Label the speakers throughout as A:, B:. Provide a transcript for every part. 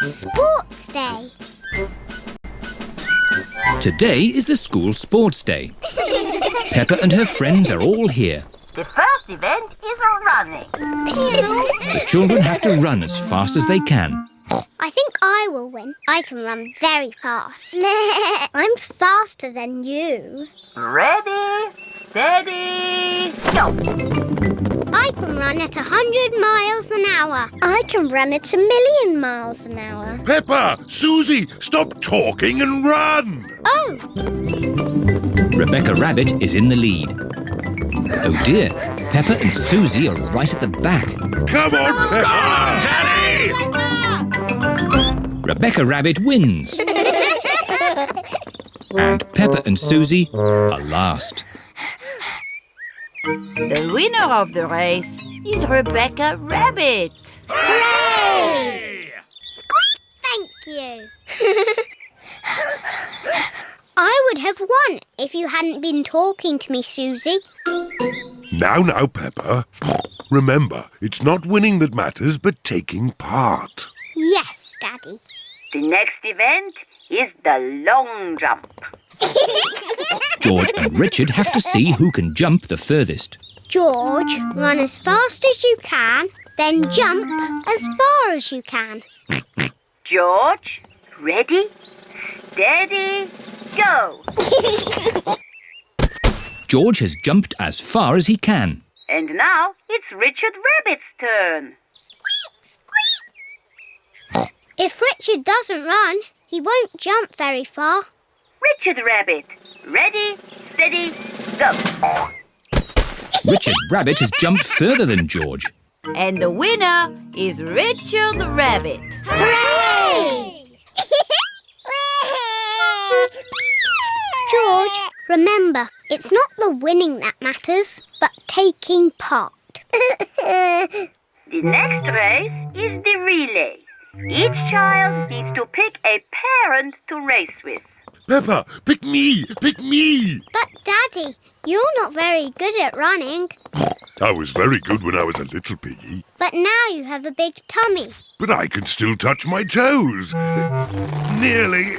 A: Sports Day.
B: Today is the school sports day. Peppa and her friends are all here.
C: The first event is running.
B: The children have to run as fast as they can.
A: I think I will win. I can run very fast. I'm faster than you.
C: Ready, steady, go!
A: I can run at 100 miles an hour. I can run at 1,000,000 miles an hour.
D: Peppa, Susie, stop talking and run!
A: Oh,
B: Rebecca Rabbit is in the lead. Oh dear, Peppa and Susie are right at the back.
D: Come on, Peppa!
E: Daddy!
B: Rebecca Rabbit wins. And Peppa and Susie are last.
C: The winner of the race is Rebecca Rabbit.
A: hooray! Thank you. I would have won if you hadn't been talking to me, Susie.
D: Now, Peppa. Remember, it's not winning that matters, but taking part.
A: Yes, Daddy.
C: The next event is the long jump.
B: George and Richard have to see who can jump the furthest.
A: George, run as fast as you can, then jump as far as you can.
C: George, ready, steady, go!
B: George has jumped as far as he can.
C: And now it's Richard Rabbit's turn.
A: If Richard doesn't run, he won't jump very far.
C: Richard Rabbit, ready, steady, go!
B: Richard Rabbit has jumped further than George.
C: And the winner is Richard Rabbit.
A: Hooray! George, remember, it's not the winning that matters, but taking part.
C: The next race is the relay. Each child needs to pick a parent to race with.
D: Peppa, pick me! Pick me!
A: But, Daddy, you're not very good at running.
D: I was very good when I was a little piggy,
A: But now you have a big tummy.
D: but I can still touch my toes. Nearly.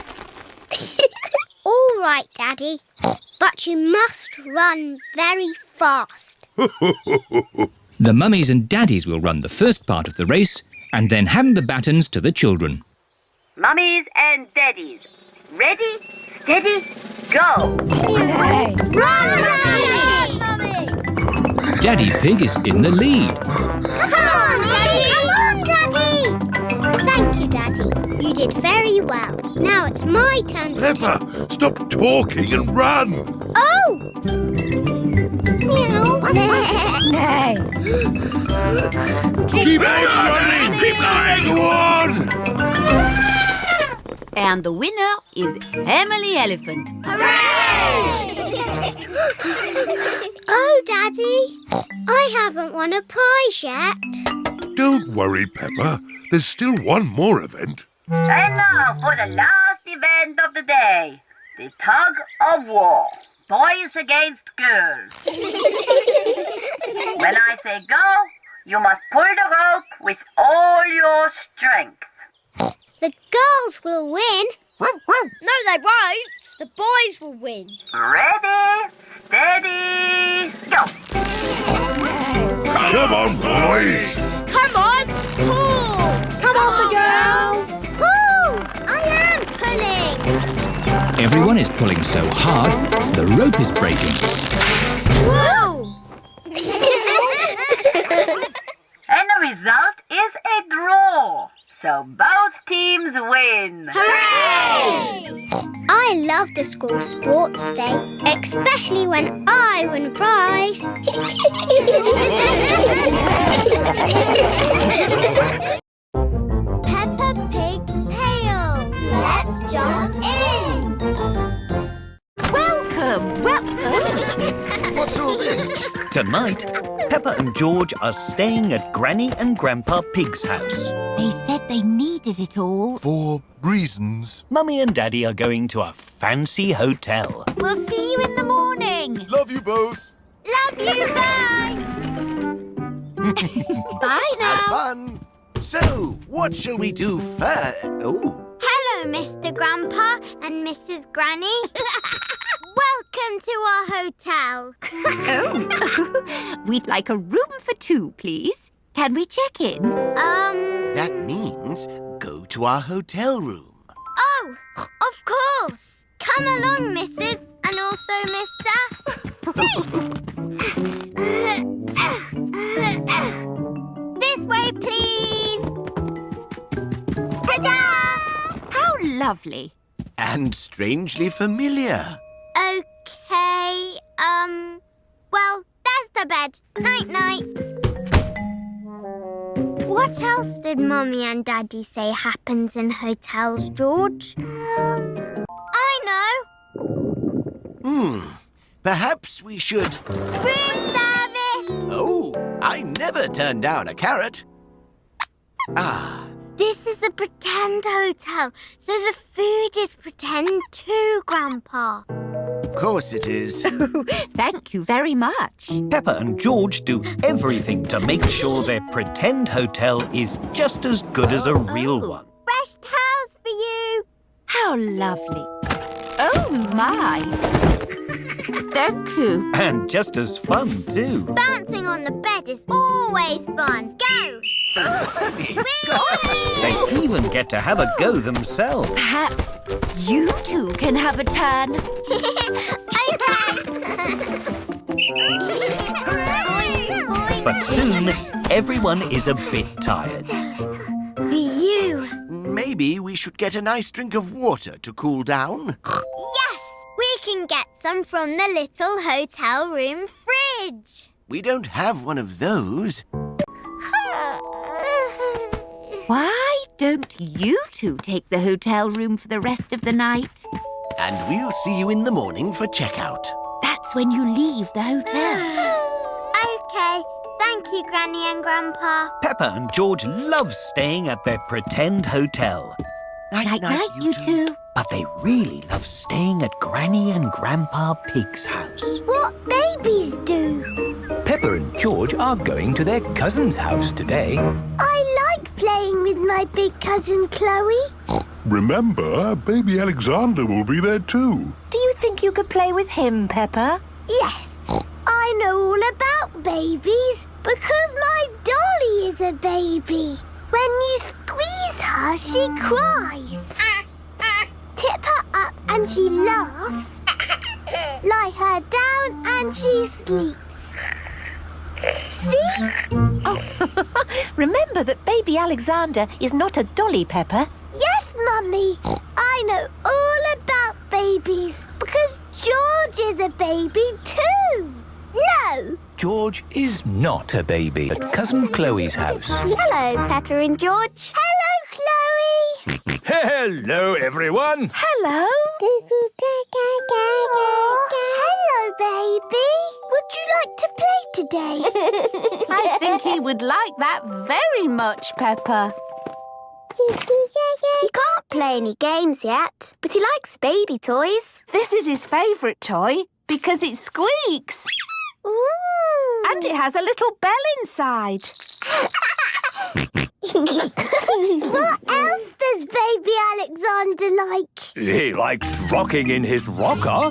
A: All right, Daddy. But you must run very fast.
B: The mummies and daddies will run the first part of the race and then hand the batons to the children.
C: Mummies and daddies, ready, steady, go!
A: Run, Daddy!
B: Daddy Pig is in the lead.
A: Come on, Daddy! Come on, Daddy! Thank you, Daddy. You did very well. Now it's my turn to
D: Peppa, stop talking and run!
A: Oh! Meow.
D: Keep on running!
E: Keep going!
D: Go on!
C: And the winner is Emily Elephant.
A: Oh, Daddy, I haven't won a prize yet.
D: Don't worry, Peppa. There's still one more event.
C: And now for the last event of the day, the tug of war. Boys against girls. When I say go, you must pull the rope with all your strength.
A: The girls will win. No, they won't. The boys will win.
C: Ready, steady, go!
D: Come on, boys!
A: Come on, pull! Come on, the girls! Pull! I am pulling!
B: Everyone is pulling so hard, the rope is breaking.
A: Whoa!
C: And the result is a draw. So both teams win.
A: Hooray! I love the school sports day, especially when I win a prize. Peppa Pig Tales. Let's jump in.
C: Welcome.
F: What's all this?
E: Tonight, Peppa and George are staying at Granny and Grandpa Pig's house.
G: They said they needed it all.
F: For reasons.
E: Mummy and Daddy are going to a fancy hotel.
G: We'll see you in the morning.
F: Love you both.
A: Love you, bye.
G: Bye
F: Have
G: now.
F: fun. See So, what shall we do first? Oh,
A: Hello, Mr. Grandpa and Mrs. Granny. Welcome to our hotel.
G: Oh, we'd like a room for two, please. Can we check in?
F: that means go to our hotel room.
A: Oh, of course. Come along, Mrs. and also Mr. This way, please. Ta-da!
G: How lovely.
F: And strangely familiar.
A: Okay, well, there's the bed. Night-night. What else did Mummy and Daddy say happens in hotels, George? I know.
F: Perhaps we should...
A: Room service!
F: Oh, I never turn down a carrot. Ah,
A: This is a pretend hotel, so the food is pretend too, Grandpa.
F: of course it is.
G: Thank you very much.
E: Peppa and George do everything to make sure their pretend hotel is just as good as a real one.
A: Fresh towels for you.
G: How lovely. Oh, my. Thank you.
E: And just as fun, too.
A: Bouncing on the bed is always fun. Go!
E: They even get to have a go themselves.
G: Perhaps you two can have a turn.
E: But soon, everyone is a bit tired.
A: For you.
F: Maybe we should get a nice drink of water to cool down.
A: Yes, we can get some from the little hotel room fridge.
F: We don't have one of those.
G: Why don't you two take the hotel room for the rest of the night?
F: And we'll see you in the morning for checkout.
G: That's when you leave the hotel.
A: Okay, thank you, Granny and Grandpa.
E: Peppa and George love staying at their pretend hotel.
G: Night-night, you two.
E: But they really love staying at Granny and Grandpa Pig's house.
A: What babies do?
B: Peppa and George are going to their cousin's house today.
A: I like playing with my big cousin Chloe.
D: Remember, baby Alexander will be there too.
G: Do you think you could play with him, Peppa?
A: Yes, I know all about babies because my dolly is a baby. When you squeeze her, she cries. Tip her up and she laughs. Lie her down and she sleeps. See?
H: Remember that baby Alexander is not a dolly, Peppa.
A: Yes, Mummy. I know all about babies because George is a baby too. No.
B: George is not a baby at Cousin Chloe's house.
A: Hello, Peppa and George. Hello, Chloe.
B: Hello, everyone.
H: Hello.
A: Hello, baby. Would you like to play today?
H: I think he would like that very much, Peppa.
A: He can't play any games yet, but he likes baby toys.
H: This is his favourite toy because it squeaks.
A: Ooh.
H: And it has a little bell inside.
A: What else does baby Alexander like?
B: He likes rocking in his rocker.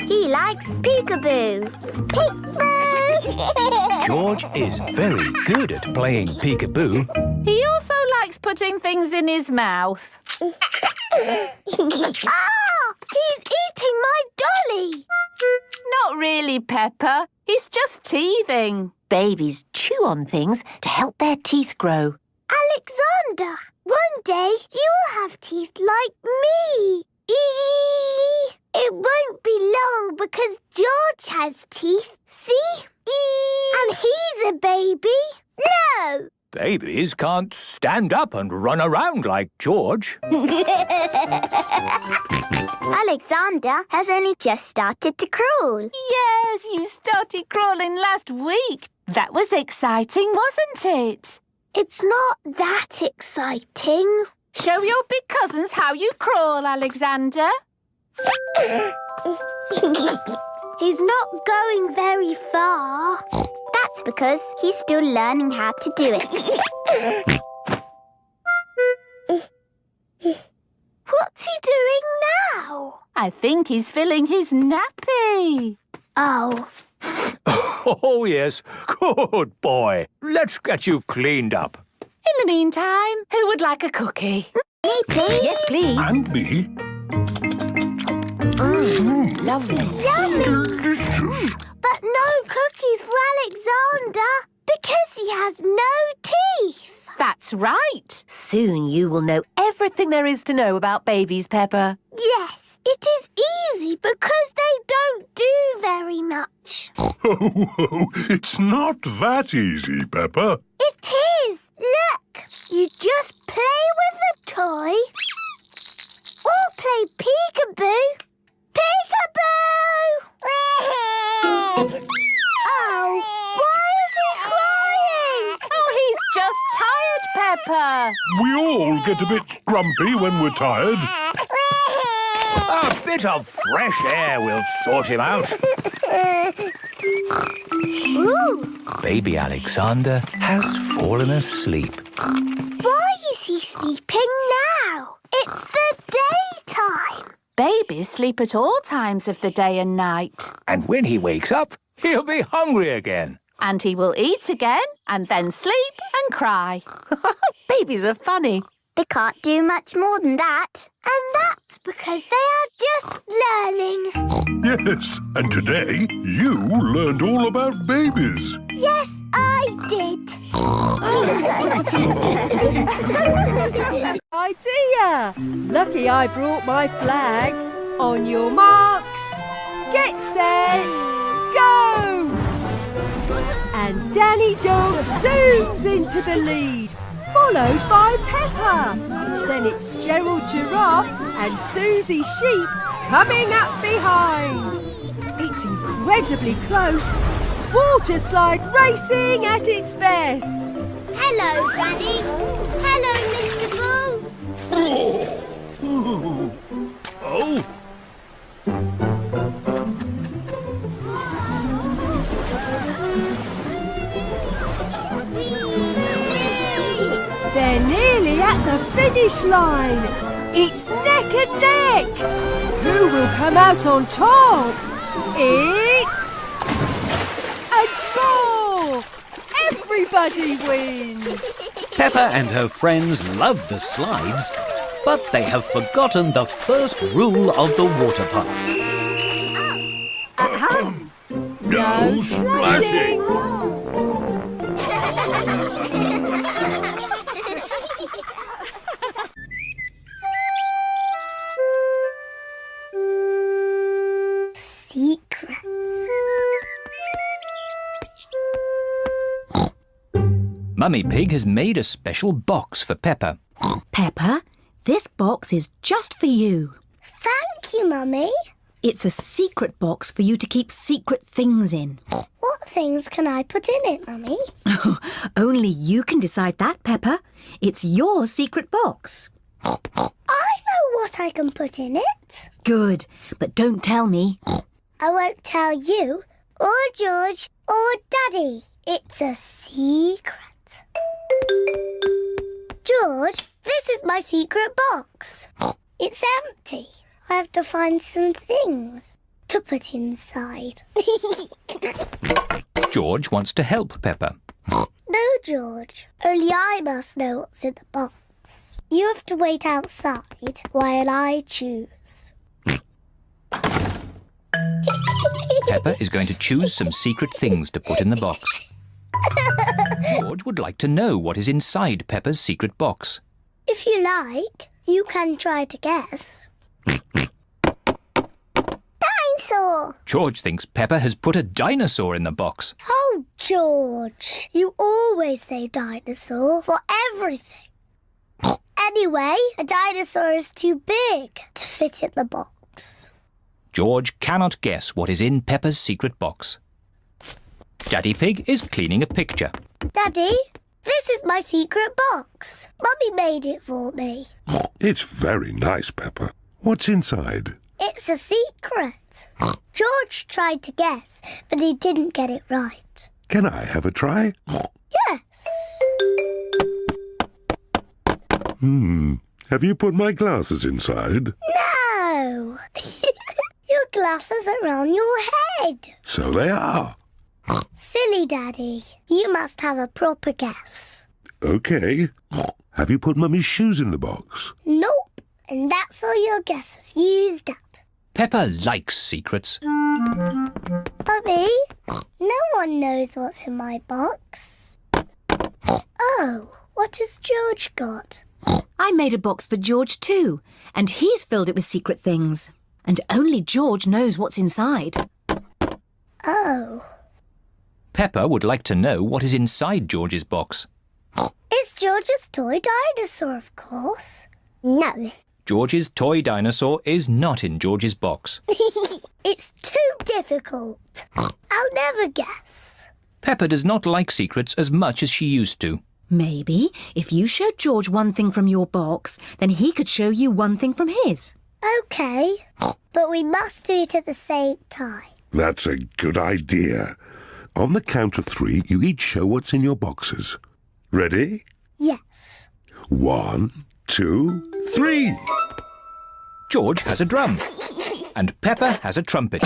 A: He likes peekaboo. Peekaboo!
B: George is very good at playing peekaboo.
H: He also likes putting things in his mouth.
A: Ah! He's eating my dolly!
H: Not really, Peppa. He's just teething.
I: Babies chew on things to help their teeth grow.
A: Alexander, one day you will have teeth like me. Eee! It won't be long because George has teeth. See? Eee! And he's a baby. No!
B: Babies can't stand up and run around like George.
A: Alexander has only just started to crawl.
H: Yes, you started crawling last week. That was exciting, wasn't it?
A: It's not that exciting.
H: Show your big cousins how you crawl, Alexander.
A: He's not going very far. That's because he's still learning how to do it. What's he doing now?
H: I think he's filling his nappy.
A: Oh.
J: Oh, yes. Good boy. Let's get you cleaned up.
H: In the meantime, who would like a cookie?
A: Me, please.
G: Yes, please.
D: And me.
G: Lovely.
D: Delicious.
A: But no cookies for Alexander because he has no teeth.
H: That's right.
I: Soon you will know everything there is to know about babies, Peppa.
A: Yes, it is easy because they don't do very much.
D: Oh, it's not that easy, Peppa.
A: It is. Look, you just play with the toy or play peekaboo. Peekaboo! Oh, why is he crying?
H: Oh, he's just tired, Peppa.
D: We all get a bit grumpy when we're tired.
J: A bit of fresh air will sort him out.
A: Ooh,
J: Baby Alexander has fallen asleep.
A: why is he sleeping now? It's the daytime.
H: Babies sleep at all times of the day and night.
J: And when he wakes up, he'll be hungry again.
H: And he will eat again and then sleep and cry.
I: Babies are funny.
A: They can't do much more than that. And that's because they are just learning.
D: Yes, and today you learned all about babies.
A: Yes, I did.
K: Idea! Lucky I brought my flag. On your marks, get set, go! And Danny Dog zooms into the lead, followed by Peppa. Then it's Gerald Giraffe and Susie Sheep coming up behind. It's incredibly close. Water slide racing at its best.
A: Hello, Granny. Hello, Mr. Bull.
J: Oh,
K: They're nearly at the finish line. It's neck and neck. Who will come out on top? It's a draw. Everybody wins.
E: Peppa and her friends love the slides, but they have forgotten the first rule of the water park.
D: No splashing.
A: Secrets.
B: Mummy Pig has made a special box for Peppa.
I: Peppa, this box is just for you.
A: Thank you, Mummy.
I: It's a secret box for you to keep secret things in.
A: What things can I put in it, Mummy?
I: Only you can decide that, Peppa. It's your secret box.
A: I know what I can put in it.
I: Good, but don't tell me.
A: I won't tell you, or George, or Daddy. It's a secret. George, this is my secret box. It's empty. I have to find some things to put inside.
B: George wants to help Peppa.
A: No, George. Only I must know what's in the box. You have to wait outside while I choose.
B: Peppa is going to choose some secret things to put in the box. George would like to know what is inside Peppa's secret box.
A: If you like, you can try to guess. Dinosaur!
B: George thinks Peppa has put a dinosaur in the box.
A: Oh, George, you always say dinosaur for everything. Anyway, a dinosaur is too big to fit in the box.
B: George cannot guess what is in Peppa's secret box. Daddy Pig is cleaning a picture.
A: Daddy, this is my secret box. Mummy made it for me.
D: It's very nice, Peppa. What's inside?
A: It's a secret. George tried to guess, but he didn't get it right.
D: Can I have a try?
A: Yes.
D: Have you put my glasses inside?
A: No. Your glasses are on your head.
D: So they are.
A: Silly Daddy. You must have a proper guess.
D: OK. Have you put Mummy's shoes in the box?
A: Nope. And that's all your guesses used up.
B: Peppa likes secrets.
A: Mummy, no one knows what's in my box. Oh, what has George got?
I: I made a box for George too, and he's filled it with secret things. And only George knows what's inside.
A: Oh.
B: Peppa would like to know what is inside George's box.
A: It's George's toy dinosaur, of course. No.
B: George's toy dinosaur is not in George's box.
A: It's too difficult. I'll never guess.
B: Peppa does not like secrets as much as she used to.
I: Maybe if you showed George one thing from your box, then he could show you one thing from his.
A: OK, but we must do it at the same time.
D: That's a good idea. On the count of 3, you each show what's in your boxes. Ready?
A: Yes.
D: 1, 2, 3.
B: George has a drum, and Peppa has a trumpet.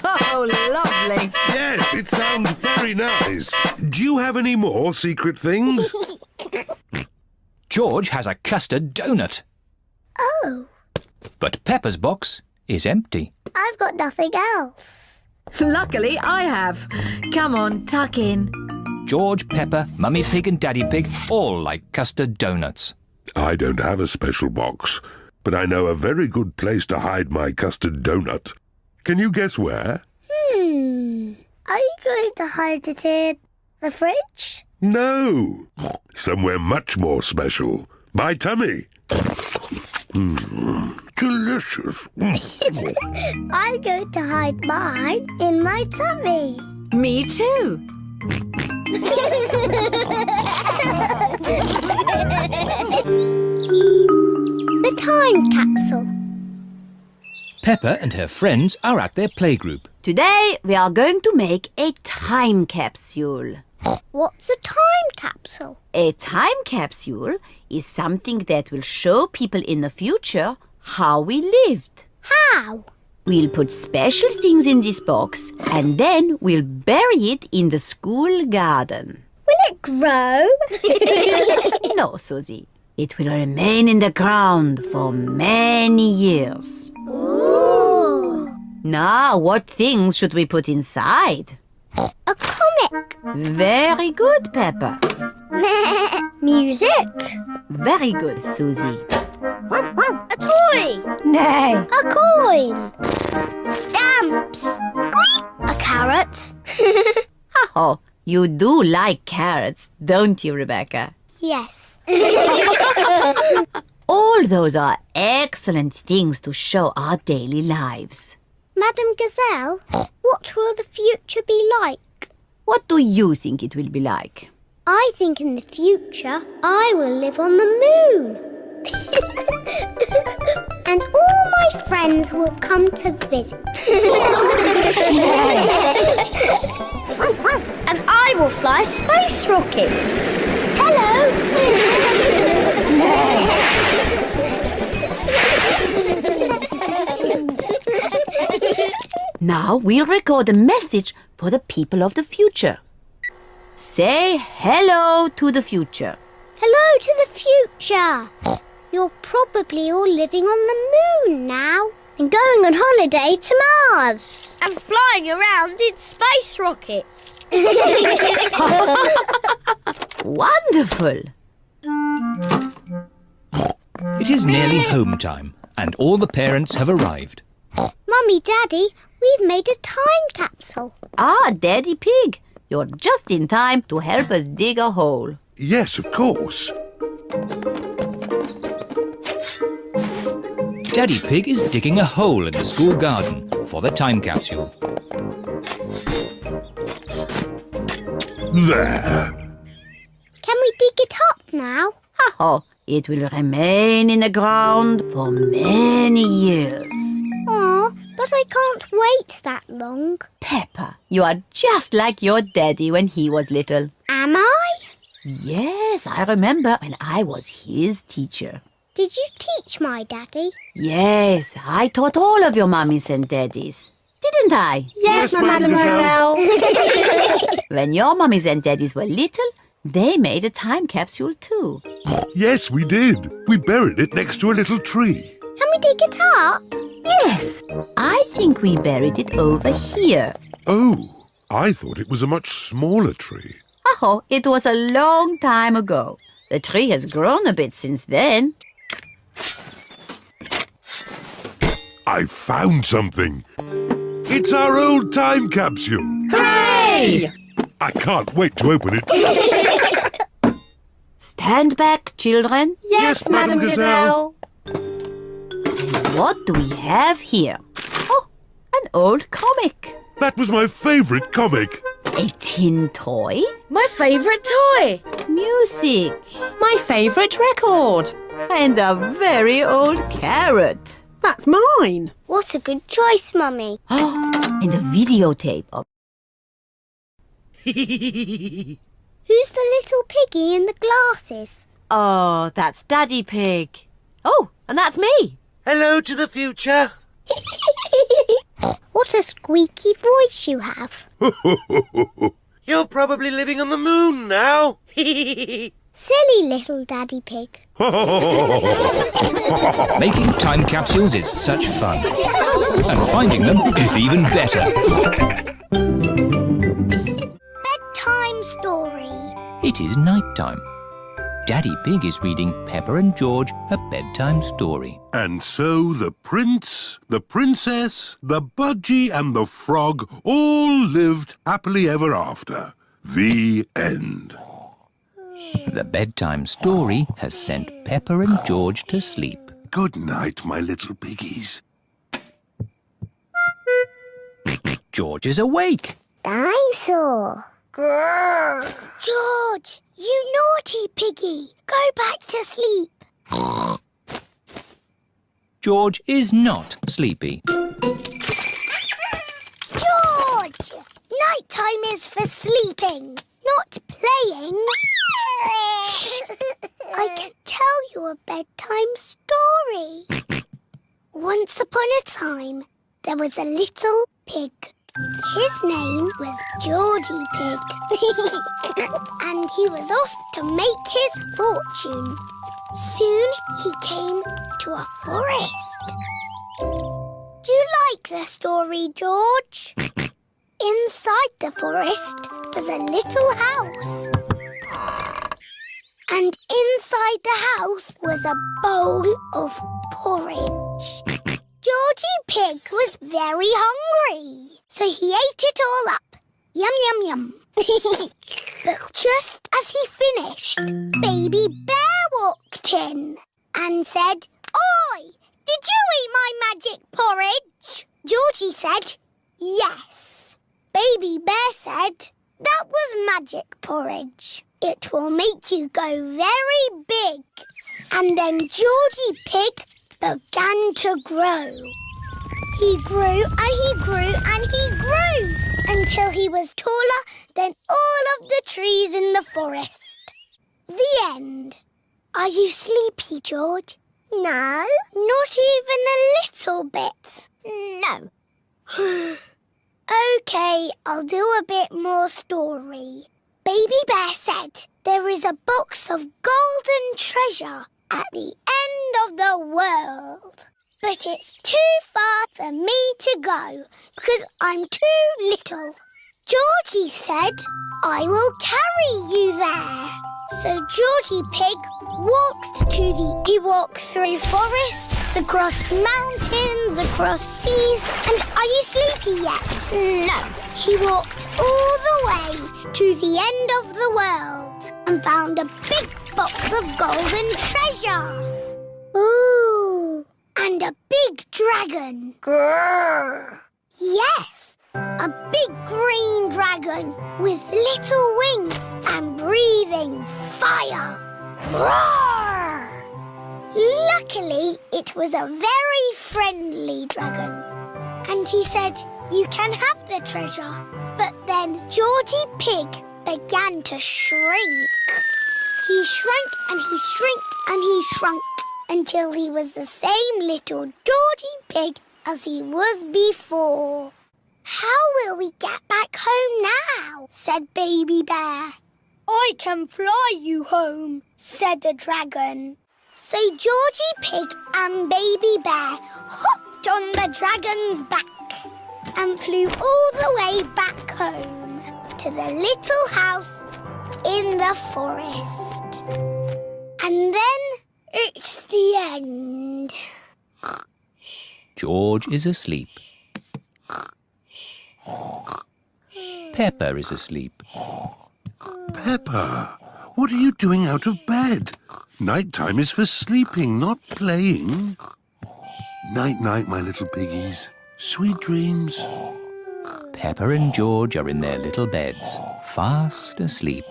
K: Oh, lovely.
D: Yes, it sounds very nice. Do you have any more secret things?
B: George has a custard donut,
A: Oh,
B: but Peppa's box is empty.
A: I've got nothing else.
I: Luckily, I have. Come on, tuck in.
B: George, Peppa, Mummy Pig and Daddy Pig all like custard donuts.
D: I don't have a special box, but I know a very good place to hide my custard donut. Can you guess where?
A: Are you going to hide it in the fridge?
D: No. Somewhere much more special. My tummy. Delicious.
A: I'm going to hide mine in my tummy.
I: Me too.
A: The time capsule.
B: Peppa and her friends are at their playgroup.
G: Today we are going to make a time capsule.
A: What's a time capsule?
G: A time capsule is something that will show people in the future how we lived.
A: How?
G: We'll put special things in this box and then we'll bury it in the school garden.
A: Will it grow?
G: No, Susie. It will remain in the ground for many years.
A: Ooh.
G: Now, what things should we put inside?
A: A comic.
G: Very good, Peppa.
A: Music.
G: Very good, Susie.
A: A toy.
H: Nay.
A: A coin. Stamps. Squeak. A carrot.
G: Oh, you do like carrots, don't you, Rebecca?
A: Yes.
G: All those are excellent things to show our daily lives.
A: Madam Gazelle, what will the future be like?
G: What do you think it will be like?
A: I think in the future I will live on the moon. And all my friends will come to visit. And I will fly space rockets. Hello.
G: Now we'll record a message for the people of the future. Say hello to the future.
A: Hello to the future. You're probably all living on the moon now and going on holiday to Mars. And flying around in space rockets.
G: Wonderful!
B: It is nearly home time, and all the parents have arrived.
A: Mummy, Daddy, we've made a time capsule.
G: Ah, Daddy Pig, you're just in time to help us dig a hole.
D: Yes, of course.
B: Daddy Pig is digging a hole in the school garden for the time capsule.
D: There.
A: Can we dig it up now?
G: Oh, it will remain in the ground for many years.
A: Aw, But I can't wait that long.
G: Peppa, you are just like your daddy when he was little.
A: Am I?
G: Yes, I remember when I was his teacher.
A: Did you teach my daddy?
G: Yes, I taught all of your mummies and daddies. Didn't I?
D: Yes, mademoiselle.
G: When your mummies and daddies were little, they made a time capsule too.
D: Yes, we did. We buried it next to a little tree.
A: Can we dig it up?
G: Yes, I think we buried it over here.
D: Oh, I thought it was a much smaller tree.
G: Oh, it was a long time ago. The tree has grown a bit since then.
D: I found something. It's our old time capsule.
G: Hooray!
D: I can't wait to open it.
G: Stand back, children.
D: Yes, mademoiselle.
G: What do we have here? Oh, an old comic.
D: That was my favourite comic.
G: A tin toy.
K: My favourite toy.
G: Music.
K: My favourite record.
G: And a very old carrot.
K: That's mine.
A: What a good choice, Mummy.
G: And a videotape of...
A: Who's the little piggy in the glasses?
G: Oh, that's Daddy Pig. Oh, and that's me.
F: Hello to the future.
A: What a squeaky voice you have.
F: You're probably living on the moon now.
A: Silly little Daddy Pig.
B: Making time capsules is such fun. And finding them is even better.
A: Bedtime story.
B: It is night time. Daddy Pig is reading Peppa and George a bedtime story.
D: And so the prince, the princess, the budgie and the frog all lived happily ever after. The end.
B: The bedtime story has sent Peppa and George to sleep.
D: Good night, my little piggies.
B: George is awake.
A: Dinosaur. Grrr. George, you naughty piggy. Go back to sleep.
B: George is not sleepy.
A: George! Nighttime is for sleeping, not playing. I can tell you a bedtime story. Once upon a time, there was a little pig. His name was Georgie Pig. And he was off to make his fortune. Soon he came to a forest. Do you like the story, George? Inside the forest was a little house. And inside the house was a bowl of porridge. Georgie Pig was very hungry, so he ate it all up. Yum, yum, yum. But just as he finished, Baby Bear walked in and said, "Oi, did you eat my magic porridge?" Georgie said, "Yes." Baby Bear said, "That was magic porridge. It will make you go very big." And then Georgie Pig began to grow. He grew and he grew and he grew until he was taller than all of the trees in the forest. The end. Are you sleepy, George? No. Not even a little bit? No. OK, I'll do a bit more story. Baby Bear said there is a box of golden treasure at the end of the world. But it's too far for me to go because I'm too little. Georgie said, "I will carry you there." So Georgie Pig He walked through forests, across mountains, across seas. And are you sleepy yet? No. He walked all the way to the end of the world and found a big box of golden treasure. Ooh. And a big dragon. Grrr. Yes, a big green dragon with little wings and breathing fire. Roar! Luckily, it was a very friendly dragon. And And he said, "You can have the treasure." But then Georgie Pig began to shrink. He shrank and he shrinked and he shrunk until he was the same little Georgie Pig as he was before. "How will we get back home now?" said Baby Bear. "I can fly you home," said the dragon. So Georgie Pig and Baby Bear hopped on the dragon's back and flew all the way back home to the little house in the forest. And then it's the end.
B: George is asleep. Peppa is asleep.
D: Peppa, what are you doing out of bed? Nighttime is for sleeping, not playing. Night-night, my little piggies. Sweet dreams.
B: Peppa and George are in their little beds, fast asleep.